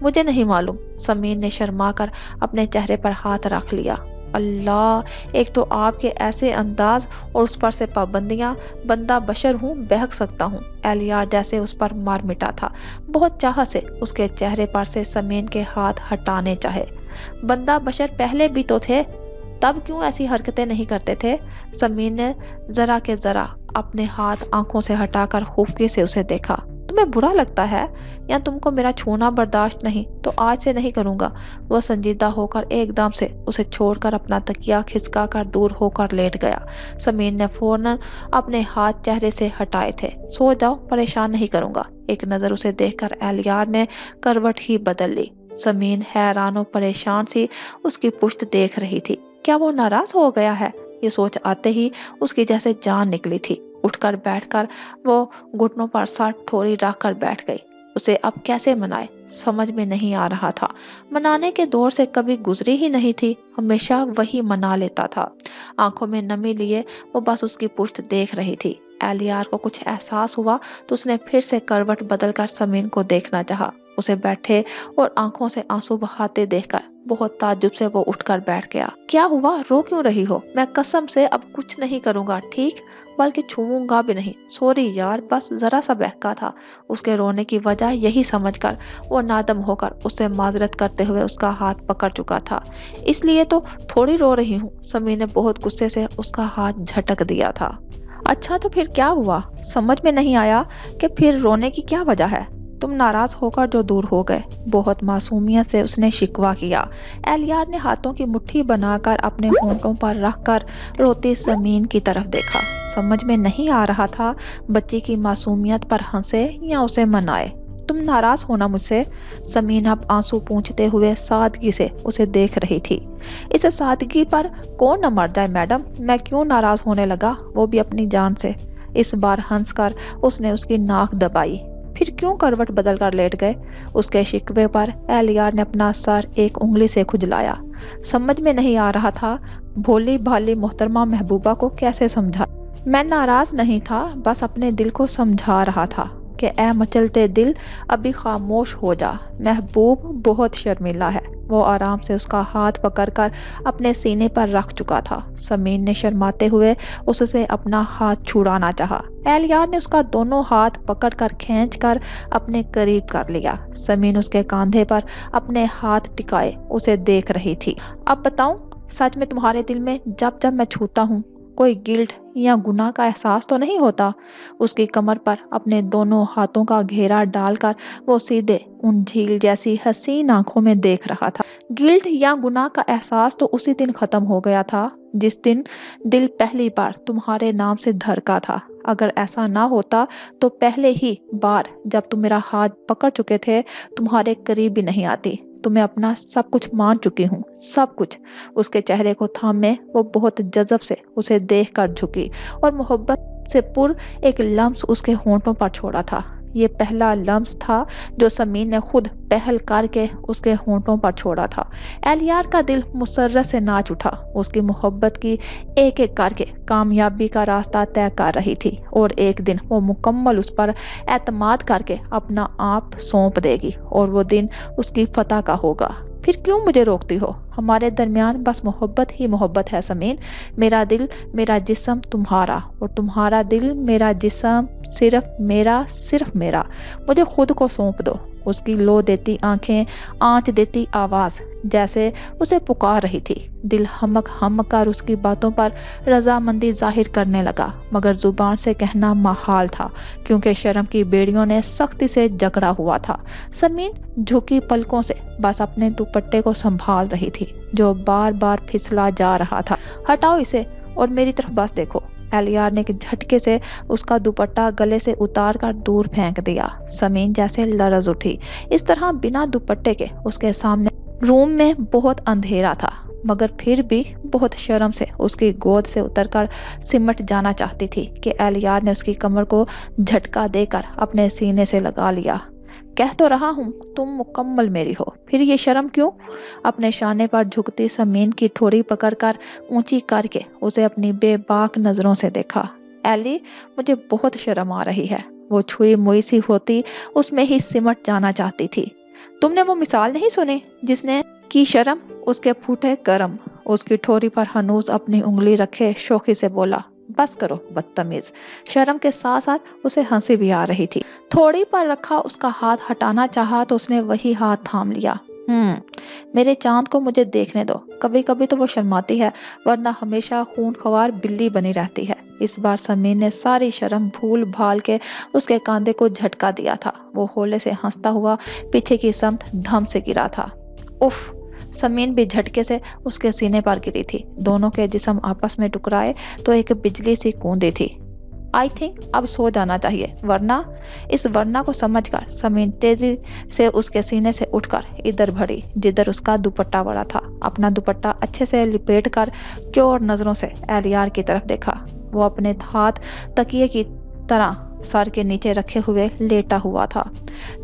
मुझे नहीं मालूम। समीर ने शर्मा कर अपने चेहरे पर हाथ रख लिया। अल्लाह, एक तो आपके ऐसे अंदाज और उस पर से पाबंदियां। बंदा बशर हूँ, बहक सकता हूँ। एलियार जैसे उस पर मार मिटा था। बहुत चाह से उसके चेहरे पर से समीन के हाथ हटाने चाहे। बंदा बशर पहले भी तो थे, तब क्यों ऐसी हरकतें नहीं करते थे? समीर ने जरा के जरा अपने हाथ आंखों से हटाकर खूबकी से उसे देखा। तुम्हें बुरा लगता है या तुमको मेरा छूना बर्दाश्त नहीं? तो आज से नहीं करूंगा। वह संजीदा होकर एकदम से उसे छोड़कर अपना तकिया खिसका कर दूर होकर लेट गया। समीर ने फौरन अपने हाथ चेहरे से हटाए थे। सो जाओ, परेशान नहीं करूंगा। एक नजर उसे देखकर एलियार ने करवट ही बदल ली। समीर हैरान और परेशान सी उसकी पुश्त देख रही थी। क्या वो नाराज हो गया है? ये सोच आते ही उसकी जैसे जान निकली थी। उठकर बैठकर वो घुटनों पर सर ठोरी रख कर बैठ गई। उसे अब कैसे मनाए समझ में नहीं आ रहा था। मनाने के दौर से कभी गुजरी ही नहीं थी। हमेशा वही मना लेता था। आंखों में नमी लिए वो बस उसकी पुश्त देख रही थी। एलियार को कुछ एहसास हुआ तो उसने फिर से करवट बदलकर समीन को देखना चाहा। उसे बैठे और आंखों से आंसू बहाते देखकर बहुत ताज्जुब से वो उठकर बैठ गया। क्या हुआ? रो क्यों रही हो? मैं कसम से अब कुछ नहीं करूंगा, ठीक? बल्कि छूऊंगा भी नहीं। सॉरी यार, बस जरा सा बहका था। उसके रोने की वजह यही समझकर वो नादम होकर उससे माजरत करते हुए उसका हाथ पकड़ चुका था। इसलिए तो थोड़ी रो रही हूँ। समीर ने बहुत गुस्से से उसका हाथ झटक दिया था। अच्छा तो फिर क्या हुआ? समझ में नहीं आया कि फिर रोने की क्या वजह है? तुम नाराज होकर जो दूर हो गए। बहुत मासूमियत से उसने शिकवा किया। एलियार ने हाथों की मुट्ठी बनाकर अपने होंठों पर रखकर रोती जमीन की तरफ देखा। समझ में नहीं आ रहा था बच्ची की मासूमियत पर हंसे या उसे मनाए। तुम नाराज होना मुझसे? समीन अब आंसू पूंछते हुए सादगी से उसे देख रही थी। इस सादगी पर कौन न मर जाए मैडम। मैं क्यों नाराज होने लगा, वो भी अपनी जान से। इस बार हंसकर उसने उसकी नाक दबाई। फिर क्यों करवट बदल कर लेट गए? उसके शिकवे पर एलियार ने अपना सर एक उंगली से खुजलाया। समझ में नहीं आ रहा था भोली भाली मोहतरमा महबूबा को कैसे समझा। मैं नाराज नहीं था, बस अपने दिल को समझा रहा था। کہ اے مچلتے دل ابھی خاموش ہو جا، محبوب بہت شرمیلا ہے۔ وہ آرام سے اس کا ہاتھ پکڑ کر اپنے سینے پر رکھ چکا تھا۔ سمین نے شرماتے ہوئے اس سے اپنا ہاتھ چھڑانا چاہا۔ اہلیار نے اس کا دونوں ہاتھ پکڑ کر کھینچ کر اپنے قریب کر لیا۔ سمین اس کے کاندھے پر اپنے ہاتھ ٹکائے اسے دیکھ رہی تھی۔ اب بتاؤں، سچ میں تمہارے دل میں جب جب میں چھوتا ہوں کوئی گلٹ یا گناہ کا احساس تو نہیں ہوتا؟ اس کی کمر پر اپنے دونوں ہاتھوں کا گھیرا ڈال کر وہ سیدھے ان جھیل جیسی حسین آنکھوں میں دیکھ رہا تھا۔ گلٹ یا گناہ کا احساس تو اسی دن ختم ہو گیا تھا جس دن دل پہلی بار تمہارے نام سے دھڑکا تھا۔ اگر ایسا نہ ہوتا تو پہلے ہی بار جب تم میرا ہاتھ پکڑ چکے تھے تمہارے قریب بھی نہیں آتی۔ تمہیں اپنا سب کچھ مان چکی ہوں، سب کچھ۔ اس کے چہرے کو تھامے وہ بہت جذب سے اسے دیکھ کر جھکی اور محبت سے پر ایک لمس اس کے ہونٹوں پر چھوڑا تھا۔ یہ پہلا لمس تھا جو سمین نے خود پہل کر کے اس کے ہونٹوں پر چھوڑا تھا۔ اہلیار کا دل مسرت سے ناچ اٹھا۔ اس کی محبت کی ایک ایک کر کے کامیابی کا راستہ طے کر رہی تھی اور ایک دن وہ مکمل اس پر اعتماد کر کے اپنا آپ سونپ دے گی اور وہ دن اس کی فتح کا ہوگا۔ پھر کیوں مجھے روکتی ہو؟ ہمارے درمیان بس محبت ہی محبت ہے سمین۔ میرا دل، میرا جسم تمہارا اور تمہارا دل، میرا جسم صرف میرا۔ مجھے خود کو سونپ دو۔ اس کی لو دیتی آنکھیں، آنچ دیتی آواز جیسے اسے پکار رہی تھی۔ دل ہمک کر اس کی باتوں پر رضامندی ظاہر کرنے لگا، مگر زبان سے کہنا محال تھا کیونکہ شرم کی بیڑیوں نے سختی سے جکڑا ہوا تھا۔ سمین جھکی پلکوں سے بس اپنے دوپٹے کو سنبھال رہی تھی جو بار بار پھسلا جا رہا تھا۔ ہٹاؤ اسے اور میری طرف بس دیکھو۔ اہلیار نے ایک جھٹکے سے اس کا دوپٹہ گلے سے اتار کر دور پھینک دیا۔ سمین جیسے لرز اٹھی۔ اس طرح بنا دوپٹے کے اس کے سامنے روم میں بہت اندھیرا تھا، مگر پھر بھی بہت شرم سے اس کی گود سے اتر کر سمٹ جانا چاہتی تھی کہ اہلیار نے اس کی کمر کو جھٹکا دے کر اپنے سینے سے لگا لیا۔ کہہ تو رہا ہوں تم مکمل میری ہو، پھر یہ شرم کیوں؟ اپنے شانے پر جھکتی سمین کی ٹھوڑی پکڑ کر اونچی کر کے اسے اپنی بے باک نظروں سے دیکھا۔ ایلی، مجھے بہت شرم آ رہی ہے۔ وہ چھوئی موئی سی ہوتی اس میں ہی سمٹ جانا چاہتی تھی۔ تم نے وہ مثال نہیں سنی جس نے کی شرم اس کے پھوٹے کرم؟ اس کی ٹھوڑی پر ہنوز اپنی انگلی رکھے شوخی سے بولا۔ بس کرو بدتمیز۔ شرم کے ساتھ ساتھ اسے ہنسی بھی آ رہی تھی۔ تھوڑی پر رکھا اس کا ہاتھ ہٹانا چاہا تو اس نے وہی ہاتھ تھام لیا۔ میرے چاند کو مجھے دیکھنے دو۔ کبھی کبھی تو وہ شرماتی ہے ورنہ ہمیشہ خون خوار بلی بنی رہتی ہے۔ اس بار سمین نے ساری شرم بھول بھال کے اس کے کاندھے کو جھٹکا دیا تھا۔ وہ ہولے سے ہنستا ہوا پیچھے کی سمت دھم سے گرا تھا۔ اف! سمین بھی جھٹکے سے اس کے سینے پر گری تھی۔ دونوں کے جسم آپس میں ٹکرائے تو ایک بجلی سی گوندی تھی۔ آئی تھنک اب سو جانا چاہیے ورنہ۔ اس ورنہ کو سمجھ کر سمین تیزی سے اس کے سینے سے اٹھ کر ادھر بڑھی جدھر اس کا دوپٹہ پڑا تھا۔ اپنا دوپٹہ اچھے سے لپیٹ کر چور نظروں سے اہلیار کی طرف دیکھا۔ وہ اپنے ہاتھ تکیے کی طرح سر کے نیچے رکھے ہوئے لیٹا ہوا تھا۔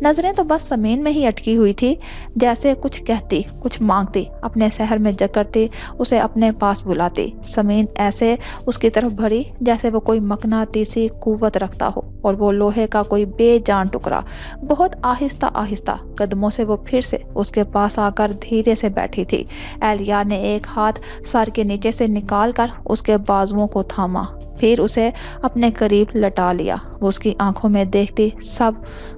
نظریں تو بس سمین میں ہی اٹکی ہوئی تھی، جیسے کچھ کہتی، کچھ مانگتی، اپنے سحر میں جکڑتی، اسے اپنے پاس بلاتی۔ سمین ایسے اس کی طرف بڑھی جیسے وہ کوئی مقناطیسی قوت رکھتا ہو اور وہ لوہے کا کوئی بے جان ٹکڑا۔ بہت آہستہ آہستہ قدموں سے وہ پھر سے اس کے پاس آ کر دھیرے سے بیٹھی تھی۔ اہلیار نے ایک ہاتھ سر کے نیچے سے نکال کر اس کے بازوؤں کو تھاما، پھر اسے اپنے قریب لٹا لیا۔ وہ اس کی آنکھوں میں دیکھتی سب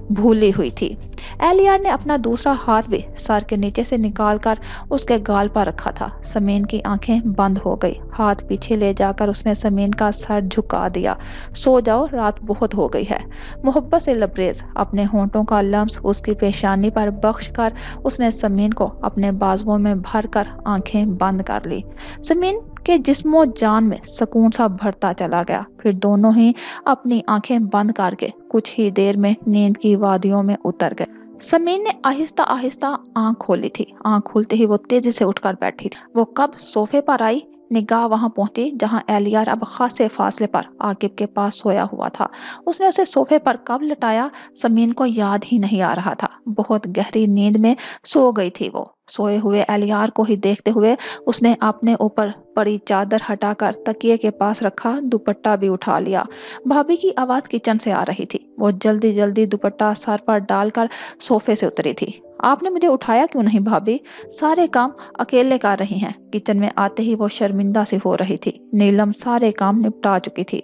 بھولی ہوئی تھی۔ اہلیار نے اپنا دوسرا ہاتھ بھی سر کے نیچے سے نکال کر اس کے گال پر رکھا تھا۔ سمین کی آنکھیں بند ہو گئی۔ ہاتھ پیچھے لے جا کر اس نے سمین کا سر جھکا دیا۔ سو جاؤ، رات بہت ہو گئی ہے۔ محبت سے لبریز اپنے ہونٹوں کا لمس اس کی پیشانی پر بخش کر اس نے سمین کو اپنے بازوؤں میں بھر کر آنکھیں بند کر لی۔ سمین کے جسم و جان میں سکون سا بھرتا چلا گیا۔ پھر دونوں ہی اپنی آنکھیں بند کر کے کچھ ہی دیر میں نیند کی وادیوں میں اتر گئے۔ سمین نے آہستہ آہستہ آنکھ کھولی تھی۔ آنکھ کھولتے ہی وہ تیزی سے اٹھ کر بیٹھی تھی۔ وہ کب صوفے پر آئی، निगाह वहां पहुंची जहां एलियार अब खासे फासले पर आकिब के पास सोया हुआ था। उसने उसे सोफे पर कब लटाया, समीन को याद ही नहीं आ रहा था। बहुत गहरी नींद में सो गई थी वो। सोए हुए एलियार को ही देखते हुए उसने अपने ऊपर पड़ी चादर हटाकर तकिए के पास रखा दुपट्टा भी उठा लिया। भाभी की आवाज किचन से आ रही थी। वो जल्दी जल्दी दुपट्टा सर पर डालकर सोफे से उतरी थी। आपने मुझे उठाया क्यों नहीं भाभी? सारे काम अकेले कर रही हैं। किचन में आते ही वो शर्मिंदा सी हो रही थी। नीलम सारे काम निपटा चुकी थी।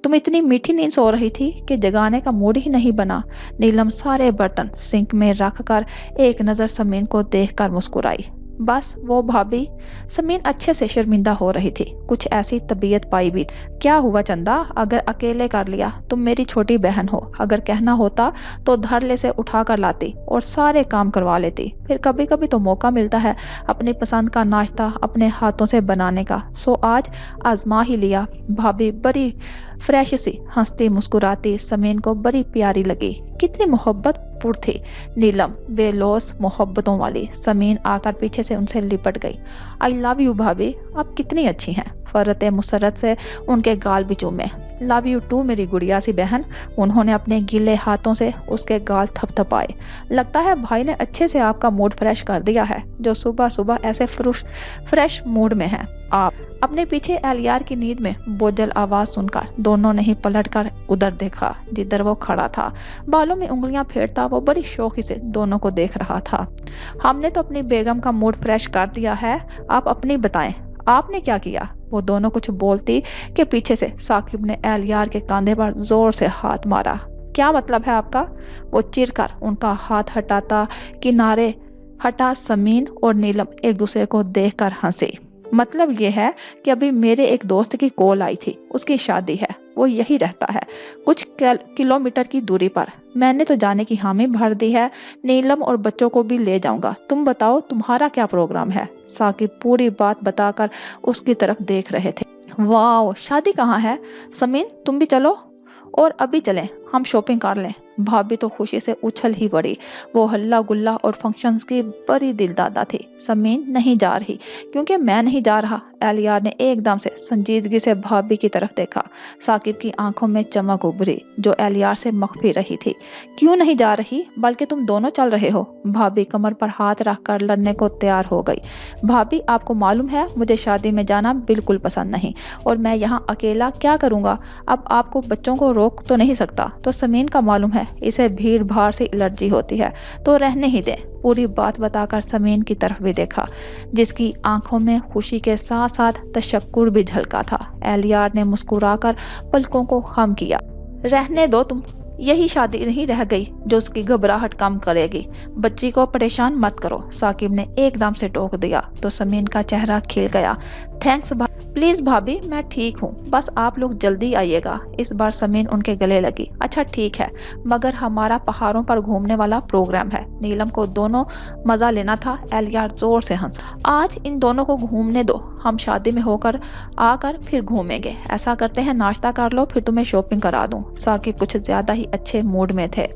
तुम इतनी मीठी नींद सो रही थी कि जगाने का मूड ही नहीं बना। नीलम सारे बर्तन सिंक में रखकर एक नजर समीन को देखकर मुस्कुराई। बस वो भाभी? समीन अच्छे से शर्मिंदा हो रही थी। कुछ ऐसी तबीयत पाई भी। क्या हुआ चंदा, अगर अकेले कर लिया? तुम मेरी छोटी बहन हो। अगर कहना होता तो धरले से उठा कर लाती और सारे काम करवा लेती। फिर कभी कभी तो मौका मिलता है अपनी पसंद का नाश्ता अपने हाथों से बनाने का, सो आज आजमा ही लिया। भाभी बड़ी फ्रेश सी हंसती मुस्कुराती समीन को बड़ी प्यारी लगी। कितनी मोहब्बत पुर थी नीलम, बेलौस मोहब्बतों वाली। समीन आकर पीछे से उनसे लिपट गई। आई लव यू भाभी, आप कितनी अच्छी हैं। फरत मुसरत से उनके गाल भी चूमे। लव यू टू मेरी गुड़िया सी बहन। उन्होंने अपने गीले हाथों से उसके गाल थपथपाए। लगता है भाई ने अच्छे से आपका मूड फ्रेश कर दिया है, जो सुबह सुबह ऐसे फ्रेश मूड में है आप। अपने पीछे एलियार की नींद में बोझल आवाज सुनकर दोनों ने ही पलटकर उधर देखा जिधर वो खड़ा था। बालों में उंगलियां फेरता वो बड़ी शौकी से दोनों को देख रहा था। हमने तो अपनी बेगम का मूड फ्रेश कर दिया है, आप अपनी बताएं, आपने क्या किया? वो दोनों कुछ बोलती कि पीछे से साकिब ने एलियार के कंधे पर जोर से हाथ मारा। क्या मतलब है आपका? वो चिढ़कर उनका हाथ हटाता किनारे हटा। समीन और नीलम एक दूसरे को देखकर हंसे। मतलब ये है कि अभी मेरे एक दोस्त की कॉल आई थी, उसकी शादी है, वो यही रहता है कुछ किलोमीटर की दूरी पर। मैंने तो जाने की हामी भर दी है। नीलम और बच्चों को भी ले जाऊंगा। तुम बताओ तुम्हारा क्या प्रोग्राम है? साकिब पूरी बात बताकर उसकी तरफ देख रहे थे। वाह, शादी कहाँ है? समीन तुम भी चलो। और अभी चलें, हम शॉपिंग कर लें। भाभी तो खुशी से उछल ही पड़ी। वो हल्ला गुल्ला और फंक्शंस की बड़ी दिलदादा थी। समीन नहीं जा रही क्योंकि मैं नहीं जा रहा। एलियार ने एकदम से संजीदगी से भाभी की तरफ देखा। साकिब की आंखों में चमक उभरी जो एलियार से मख्फी रही थी। क्यों नहीं जा रही, बल्कि तुम दोनों चल रहे हो? भाभी कमर पर हाथ रखकर लड़ने को तैयार हो गई। भाभी आपको मालूम है मुझे शादी में जाना बिल्कुल पसंद नहीं, और मैं यहाँ अकेला क्या करूँगा? अब आपको बच्चों को रोक तो नहीं सकता। तो समीन का मालूम है इसे भीड़ भाड़ से एलर्जी होती है, तो रहने ही दे। पूरी बात बताकर समीन की तरफ भी देखा जिसकी आंखों में खुशी के साथ साथ तशक्कुर भी झलका था। एलियार ने मुस्कुराकर पलकों को खम किया। रहने दो तुम, यही शादी नहीं रह गई जो उसकी घबराहट कम करेगी। बच्ची को परेशान मत करो, साकिब ने एकदम से टोक दिया। तो समीन का चेहरा खिल गया। थैंक्स प्लीज भाभी, मैं ठीक हूँ, बस आप लोग जल्दी आइएगा। इस बार समीन उनके गले लगी। अच्छा ठीक है, मगर हमारा पहाड़ों पर घूमने वाला प्रोग्राम है। नीलम को दोनों मजा लेना था। एलियार जोर से हंस। आज इन दोनों को घूमने दो, हम शादी में होकर आकर फिर घूमेंगे। ऐसा करते हैं नाश्ता कर लो, फिर तुम्हें शॉपिंग करा दूं। साकिब कुछ ज्यादा ही अच्छे मूड में थे।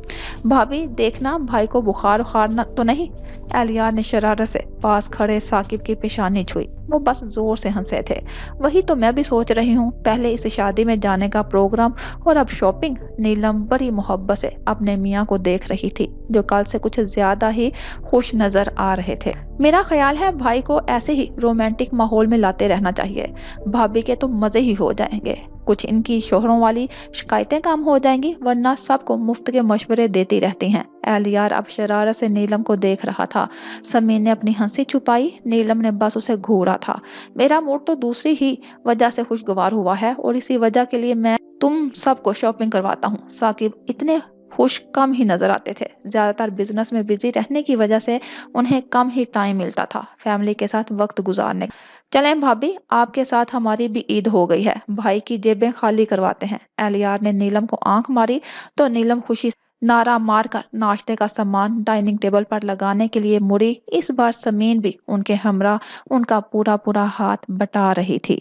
भाभी देखना भाई को बुखार उखार तो नहीं? एलियार ने शरारत से पास खड़े साकिब की पेशानी छुई। वो बस जोर से हंसे थे। वही तो मैं भी सोच रही हूँ, पहले इस शादी में जाने का प्रोग्राम और अब शॉपिंग। नीलम बड़ी मोहब्बत से अपने मियाँ को देख रही थी जो कल से कुछ ज्यादा ही खुश नजर आ रहे थे। मेरा ख्याल है भाई को ऐसे ही रोमांटिक माहौल में लाते रहना चाहिए। भाभी के तो मजे ही हो जाएंगे, कुछ इनकी शोहरों वाली शिकायतें कम हो जाएंगी, वरना सबको मुफ्त के मशवरे देती रहती हैं। एलियार अब शरारत से नीलम को देख रहा था। समीन ने अपनी हंसी छुपाई। नीलम ने बस उसे घूरा था। मेरा मूड तो दूसरी ही वजह से खुशगवार हुआ है, और इसी वजह के लिए मैं तुम सबको शॉपिंग करवाता हूँ। साकिब इतने खुश कम ही नजर आते थे। ज्यादातर बिजनेस में बिजी रहने की वजह से उन्हें कम ही टाइम मिलता था फैमिली के साथ वक्त गुजारने। चलें भाभी, आपके साथ हमारी भी ईद हो गई है, भाई की जेबें खाली करवाते हैं। एलियार ने नीलम को आंख मारी तो नीलम खुशी से नारा मारकर नाश्ते का सामान डाइनिंग टेबल पर लगाने के लिए मुड़ी। इस बार समीन भी उनके हमरा उनका पूरा पूरा हाथ बटा रही थी।